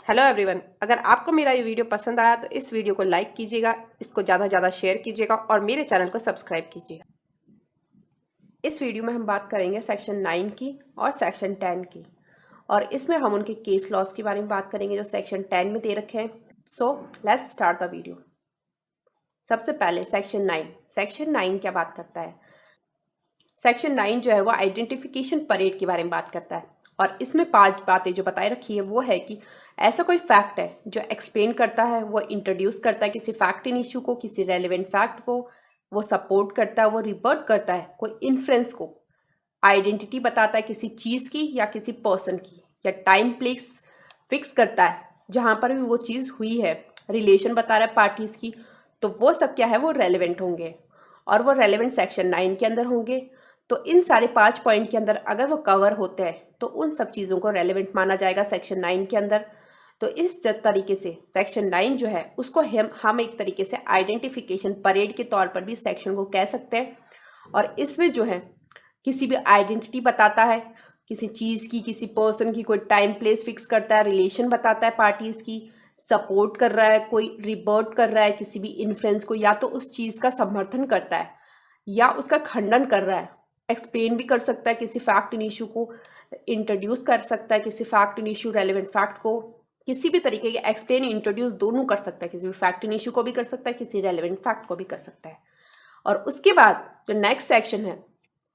Hello everyone, अगर आपको मेरा ये वीडियो पसंद आया तो इस वीडियो को लाइक कीजिएगा, इसको ज़्यादा से ज़्यादा शेयर कीजिएगा और मेरे चैनल को सब्सक्राइब कीजिएगा। इस वीडियो में हम बात करेंगे सेक्शन 9 की और सेक्शन 10 की, और इसमें हम उनके केस लॉस के बारे में बात करेंगे जो सेक्शन 10 में दे रखे हैं। So let's start the video. सबसे पहले सेक्शन 9 क्या बात करता है। सेक्शन 9 जो है वो आइडेंटिफिकेशन परेड के बारे में बात करता है, और इसमें 5 बातें जो बताई रखी है वो है कि ऐसा कोई फैक्ट है जो एक्सप्लेन करता है, वो इंट्रोड्यूस करता है किसी फैक्ट इन इशू को, किसी रेलेवेंट फैक्ट को, वो सपोर्ट करता है, वो रिबर्ट करता है कोई इन्फ्रेंस को, आइडेंटिटी बताता है किसी चीज़ की या किसी पर्सन की, या टाइम प्लेस फिक्स करता है जहाँ पर भी वो चीज़ हुई है, रिलेशन बता रहा है पार्टीज़ की। तो वो सब क्या है, वो रेलेवेंट होंगे और वो रेलेवेंट सेक्शन 9 के अंदर होंगे। तो इन सारे 5 पॉइंट के अंदर अगर वो कवर होते हैं तो उन सब चीज़ों को रेलेवेंट माना जाएगा सेक्शन 9 के अंदर। तो इस तरीके से सेक्शन 9 जो है उसको हम एक तरीके से आइडेंटिफिकेशन परेड के तौर पर भी सेक्शन को कह सकते हैं। और इसमें जो है किसी भी आइडेंटिटी बताता है किसी चीज़ की, किसी पर्सन की, कोई टाइम प्लेस फिक्स करता है, रिलेशन बताता है पार्टीज़ की, सपोर्ट कर रहा है, कोई रिबर्ट कर रहा है किसी भी इन्फ्लुएंस को, या तो उस चीज़ का समर्थन करता है या उसका खंडन कर रहा है, एक्सप्लेन भी कर सकता है किसी फैक्ट इन इशू को, इंट्रोड्यूस कर सकता है किसी fact in issue relevant fact को, किसी भी तरीके के एक्सप्लेन इंट्रोड्यूस दोनों कर सकता है, किसी भी फैक्ट इन इशू को भी कर सकता है, किसी रेलेवेंट फैक्ट को भी कर सकता है। और उसके बाद जो नेक्स्ट सेक्शन है,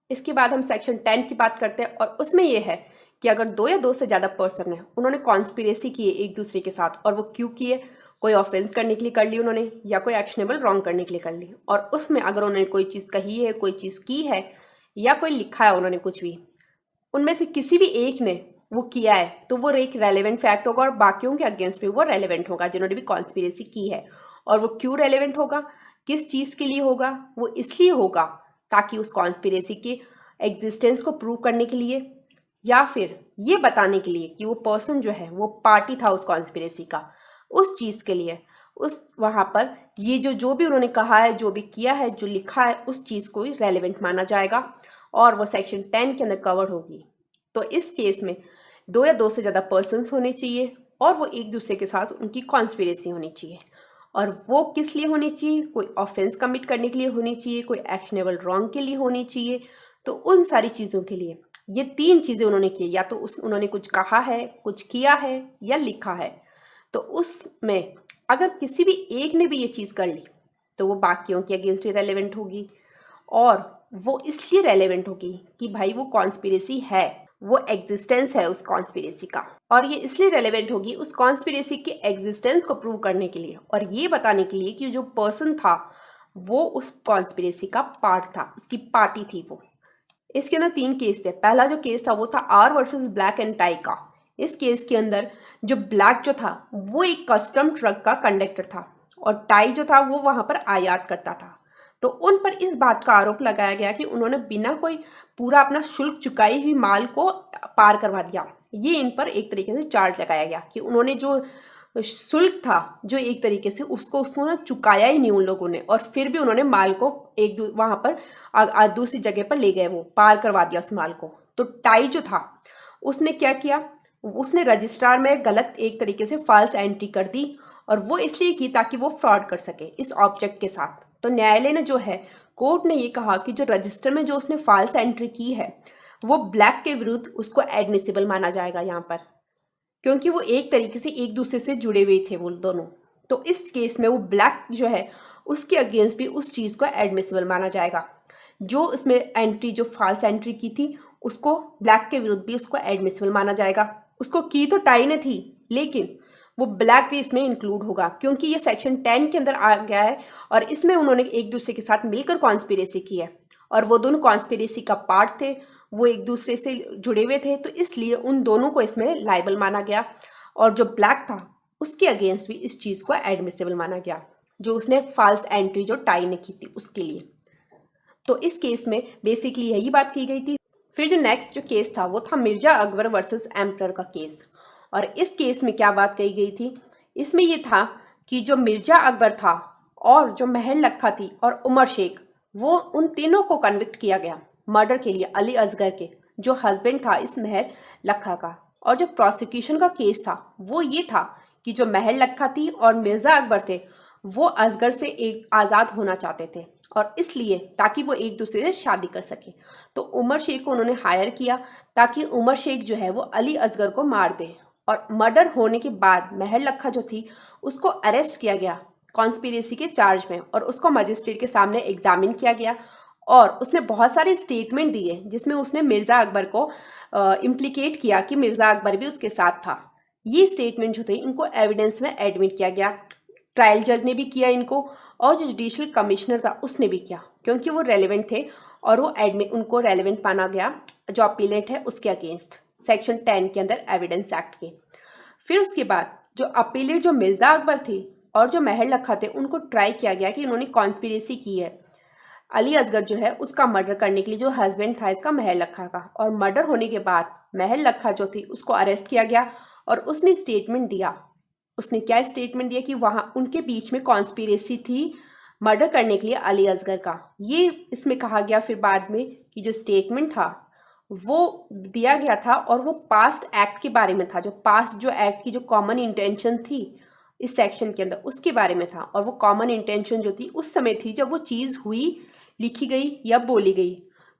इसके बाद हम सेक्शन 10 की बात करते हैं, और उसमें यह है कि अगर 2 या 2 से ज़्यादा पर्सन है, उन्होंने कॉन्स्पिरेसी की है एक दूसरे के साथ, और वो क्यों किए, कोई ऑफेंस करने के लिए कर ली उन्होंने, या कोई एक्शनेबल रॉन्ग करने के लिए कर ली, और उसमें अगर उन्होंने कोई चीज़ कही है, कोई चीज़ की है, या कोई लिखा है उन्होंने कुछ भी, उनमें से किसी भी एक ने वो किया है, तो वो एक रेलेवेंट फैक्ट होगा और बाकियों के अगेंस्ट भी वो रेलेवेंट होगा जिन्होंने भी कॉन्स्पिरेसी की है। और वो क्यों रेलेवेंट होगा, किस चीज़ के लिए होगा, वो इसलिए होगा ताकि उस कॉन्स्पिरेसी के एग्जिस्टेंस को प्रूव करने के लिए, या फिर ये बताने के लिए कि वो पर्सन जो है वो पार्टी था उस कॉन्स्पिरेसी का, उस चीज़ के लिए उस वहाँ पर ये जो भी उन्होंने कहा है, जो भी किया है, जो लिखा है, उस चीज़ को ही रेलेवेंट माना जाएगा और वो सेक्शन 10 के अंदर कवर होगी। तो इस केस में 2 या 2 से ज़्यादा पर्सन्स होने चाहिए और वो एक दूसरे के साथ उनकी कॉन्स्पिरेसी होनी चाहिए, और वो किस लिए होनी चाहिए, कोई ऑफेंस कमिट करने के लिए होनी चाहिए, कोई एक्शनेबल रॉन्ग के लिए होनी चाहिए। तो उन सारी चीज़ों के लिए ये 3 चीज़ें उन्होंने की, या तो उन्होंने कुछ कहा है, कुछ किया है, या लिखा है। तो उसमें अगर किसी भी एक ने भी ये चीज़ कर ली तो वो बाकियों के अगेंस्ट ही रेलेवेंट होगी, और वो इसलिए रेलेवेंट होगी कि भाई वो कॉन्स्पिरेसी है, वो एग्जिस्टेंस है उस कॉन्स्पिरेसी का, और ये इसलिए रेलेवेंट होगी उस कॉन्स्पिरेसी के एग्जिस्टेंस को प्रूव करने के लिए, और ये बताने के लिए कि जो पर्सन था वो उस कॉन्स्पिरेसी का पार्ट था, उसकी पार्टी थी वो। इसके अंदर 3 केस थे। पहला जो केस था वो था R versus black and tie का। इस केस के अंदर जो ब्लैक जो था वो एक कस्टम ट्रक का कंडक्टर था, और टाई जो था वो वहां पर आयात करता था। तो उन पर इस बात का आरोप लगाया गया कि उन्होंने बिना कोई पूरा अपना शुल्क चुकाई हुई माल को पार करवा दिया। ये इन पर एक तरीके से चार्ज लगाया गया कि उन्होंने जो शुल्क था, जो एक तरीके से उसको ना चुकाया ही नहीं उन लोगों ने, और फिर भी उन्होंने माल को वहां पर दूसरी जगह पर ले गए, वो पार करवा दिया उस माल को। तो टाई जो था उसने क्या किया, उसने रजिस्ट्रार में गलत एक तरीके से फॉल्स एंट्री कर दी, और वो इसलिए की ताकि वो फ्रॉड कर सके इस ऑब्जेक्ट के साथ। तो न्यायालय ने जो है, कोर्ट ने ये कहा कि जो रजिस्टर में जो उसने फॉल्स एंट्री की है वो ब्लैक के विरुद्ध उसको एडमिसिबल माना जाएगा यहाँ पर, क्योंकि वो एक तरीके से एक दूसरे से जुड़े हुए थे वो दोनों। तो इस केस में वो ब्लैक जो है उसके अगेंस्ट भी उस चीज़ को एडमिसिबल माना जाएगा। जो इसमें एंट्री, जो फॉल्स एंट्री की थी, उसको ब्लैक के विरुद्ध भी उसको एडमिसिबल माना जाएगा। उसको की तो टाई ने थी, लेकिन वो ब्लैक भी इसमें इंक्लूड होगा क्योंकि ये सेक्शन 10 के अंदर आ गया है, और इसमें उन्होंने एक दूसरे के साथ मिलकर कॉन्स्पिरेसी की है, और वो दोनों कॉन्स्पिरेसी का पार्ट थे, वो एक दूसरे से जुड़े हुए थे, तो इसलिए उन दोनों को इसमें लाइबल माना गया। और जो ब्लैक था उसके अगेंस्ट भी इस चीज़ को एडमिसिबल माना गया, जो उसने फॉल्स एंट्री जो टाई ने की थी उसके लिए। तो इस केस में बेसिकली यही बात की गई थी। फिर जो नेक्स्ट जो केस था वो था मिर्जा अकबर वर्सेस एम्परर का केस। और इस केस में क्या बात कही गई थी, इसमें ये था कि जो मिर्जा अकबर था और जो महल लखा थी और उमर शेख, वो उन तीनों को कन्विक्ट किया गया मर्डर के लिए, अली असगर के जो हस्बैंड था इस महल लखा का। और जो प्रोसिक्यूशन का केस था वो ये था कि जो महल लखा थी और मिर्ज़ा अकबर थे वो असगर से एक आज़ाद होना चाहते थे, और इसलिए ताकि वो एक दूसरे से शादी कर सके तो उमर शेख को उन्होंने हायर किया ताकि उमर शेख जो है वो अली असगर को मार दे। और मर्डर होने के बाद महल लखा जो थी उसको अरेस्ट किया गया कॉन्स्पिरेसी के चार्ज में, और उसको मजिस्ट्रेट के सामने एग्जामिन किया गया और उसने बहुत सारे स्टेटमेंट दिए जिसमें उसने मिर्ज़ा अकबर को इम्प्लीकेट किया कि मिर्ज़ा अकबर भी उसके साथ था। ये स्टेटमेंट जो थे इनको एविडेंस में एडमिट किया गया, ट्रायल जज ने भी किया इनको और जो जुडिशल कमिश्नर था उसने भी किया, क्योंकि वो रेलेवेंट थे और वो एडमिट उनको रेलेवेंट माना गया जो अपीलेट है उसके अगेंस्ट सेक्शन 10 के अंदर एविडेंस एक्ट के। फिर उसके बाद जो अपीलेट जो मिर्ज़ा अकबर थी और जो महल लखा थे उनको ट्राई किया गया कि उन्होंने कॉन्स्पिरेसी की है अली असगर जो है उसका मर्डर करने के लिए, जो हस्बैंड था इसका महल लखा का। और मर्डर होने के बाद महल लखा जो थी उसको अरेस्ट किया गया और उसने स्टेटमेंट दिया। उसने क्या स्टेटमेंट दिया कि वहाँ उनके बीच में कॉन्स्पिरेसी थी मर्डर करने के लिए अली असगर का। ये इसमें कहा गया फिर बाद में कि जो स्टेटमेंट था वो दिया गया था और वो पास्ट एक्ट के बारे में था, जो पास्ट जो एक्ट की जो कॉमन इंटेंशन थी इस सेक्शन के अंदर उसके बारे में था। और वो कॉमन इंटेंशन जो थी उस समय थी जब वो चीज़ हुई, लिखी गई या बोली गई।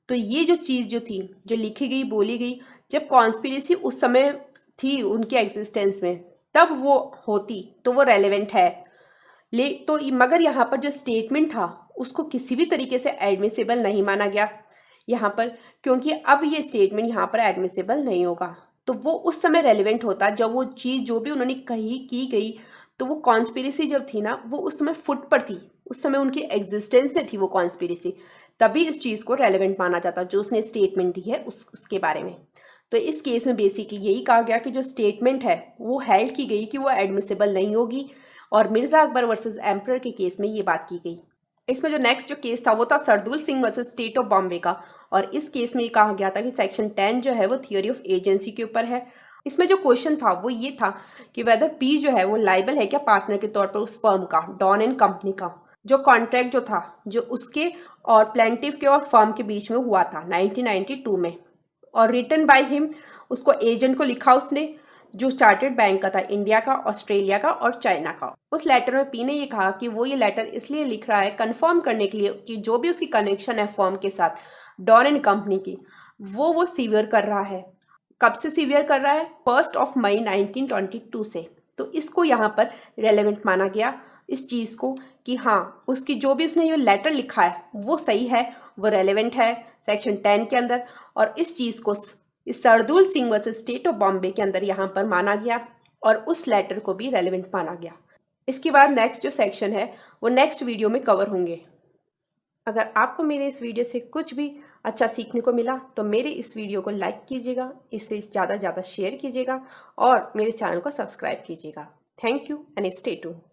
तो ये जो चीज़ जो थी जो लिखी गई बोली गई, जब कॉन्स्पिरेसी उस समय थी उनके एग्जिस्टेंस में तब वो होती तो वो रेलेवेंट है। तो मगर यहाँ पर जो स्टेटमेंट था उसको किसी भी तरीके से एडमिसिबल नहीं माना गया यहाँ पर, क्योंकि अब ये स्टेटमेंट यहाँ पर एडमिसिबल नहीं होगा। तो वो उस समय रेलिवेंट होता जब वो चीज़ जो भी उन्होंने कही की गई, तो वो कॉन्स्पिरेसी जब थी ना वो उस समय फुट पर थी, उस समय उनकी एग्जिस्टेंस में थी वो कॉन्स्पिरेसी, तभी इस चीज़ को रेलिवेंट माना जाता जो उसने स्टेटमेंट दी है उसके बारे में। तो इस केस में बेसिकली यही कहा गया कि जो स्टेटमेंट है वो हेल्ड की गई कि वो एडमिसिबल नहीं होगी, और मिर्ज़ा अकबर वर्सेस एम्परर के केस में ये बात की गई। इसमें जो नेक्स्ट जो केस था वो था Sardul Singh versus state of Bombay का, और इस केस में ये कहा गया था कि सेक्शन 10 जो है वो थियोरी ऑफ एजेंसी के ऊपर है। इसमें जो क्वेश्चन था वो ये था कि वेदर पी जो है वो लाइबल है क्या पार्टनर के तौर पर उस फर्म का, डॉन एंड कंपनी का, जो कॉन्ट्रैक्ट जो था जो उसके और प्लेंटिफ के और फर्म के बीच में हुआ था 1992 में, और रिटन बाय हिम, उसको एजेंट को लिखा उसने जो चार्टर्ड बैंक का था, इंडिया का, ऑस्ट्रेलिया का और चाइना का। उस लेटर में पी ने ये कहा कि वो ये लेटर इसलिए लिख रहा है कंफर्म करने के लिए कि जो भी उसकी कनेक्शन है फर्म के साथ डॉन एंड कंपनी की वो सीवियर कर रहा है। कब से सीवियर कर रहा है? 1 मई 1922 से। तो इसको यहाँ पर रेलेवेंट माना गया इस चीज़ को कि हाँ उसकी जो भी उसने ये लेटर लिखा है वो सही है, वो रेलेवेंट है सेक्शन 10 के अंदर, और इस चीज़ को इस Sardul Singh versus state of Bombay के अंदर यहाँ पर माना गया और उस लेटर को भी रेलेवेंट माना गया। इसके बाद नेक्स्ट जो सेक्शन है वो नेक्स्ट वीडियो में कवर होंगे। अगर आपको मेरे इस वीडियो से कुछ भी अच्छा सीखने को मिला तो मेरे इस वीडियो को लाइक कीजिएगा, इससे ज़्यादा से ज़्यादा शेयर कीजिएगा और मेरे चैनल को सब्सक्राइब कीजिएगा। Thank you and stay tuned.